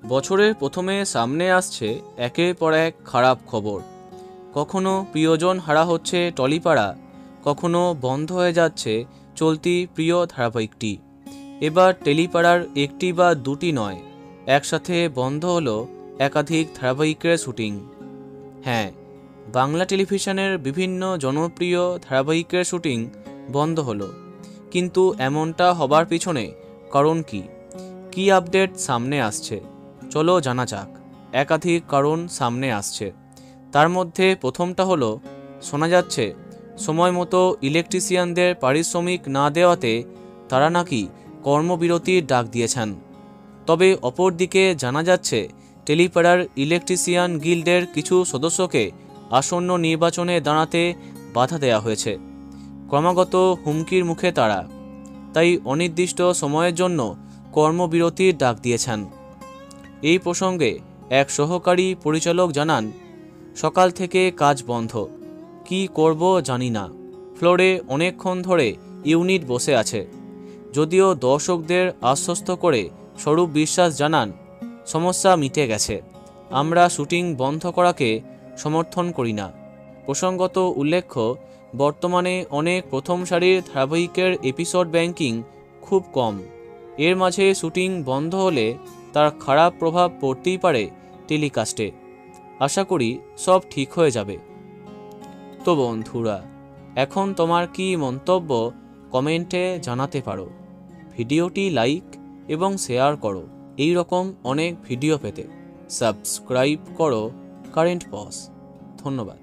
বছরের প্রথমে সামনে আসছে একের পর এক খারাপ খবর। কখনো প্রিয়জন হারা হচ্ছে টলিপাড়া, কখনো বন্ধ হয়ে যাচ্ছে চলতি প্রিয় ধারাবাহিকটি। এবার টেলিপাড়ার একটি বা দুটি নয়, একসাথে বন্ধ হলো একাধিক ধারাবাহিকের শুটিং। হ্যাঁ, বাংলা টেলিভিশনের বিভিন্ন জনপ্রিয় ধারাবাহিকের শুটিং বন্ধ হলো। কিন্তু এমনটা হবার পিছনে কারণ কি আপডেট সামনে আসছে চলো জানা যাক। একাধিক কারণ সামনে আসছে। তার মধ্যে প্রথমটা হলো, শোনা যাচ্ছে সময় মতো ইলেকট্রিশিয়ানদের পারিশ্রমিক না দেওয়াতে তারা নাকি কর্মবিরতির ডাক দিয়েছেন। তবে অপরদিকে জানা যাচ্ছে টেলিপাড়ার ইলেকট্রিশিয়ান গিল্ডের কিছু সদস্যকে আসন্ন নির্বাচনে দাঁড়াতে বাধা দেওয়া হয়েছে। ক্রমাগত হুমকির মুখে তারা, তাই অনির্দিষ্ট সময়ের জন্য কর্মবিরতির ডাক দিয়েছেন। এই প্রসঙ্গে এক সহকারী পরিচালক জানান, সকাল থেকে কাজ বন্ধ, কি করব জানি না। ফ্লোরে অনেকক্ষণ ধরে ইউনিট বসে আছে। যদিও দর্শকদের আশ্বস্ত করে স্বরূপ বিশ্বাস জানান, সমস্যা মিটে গেছে, আমরা শুটিং বন্ধ করাকে সমর্থন করি না। প্রসঙ্গত উল্লেখ্য, বর্তমানে অনেক প্রথম সারির ধারাবাহিকের এপিসোড ব্যাংকিং খুব কম। এর মাঝে শুটিং বন্ধ হলে তার খারাপ প্রভাব পড়তেই পারে টেলিকাস্টে। আশা করি সব ঠিক হয়ে যাবে। তো বন্ধুরা, এখন তোমার কি মন্তব্য কমেন্টে জানাতে পারো। ভিডিওটি লাইক এবং শেয়ার করো। এই রকম অনেক ভিডিও পেতে সাবস্ক্রাইব করো কারেন্ট পজ। ধন্যবাদ।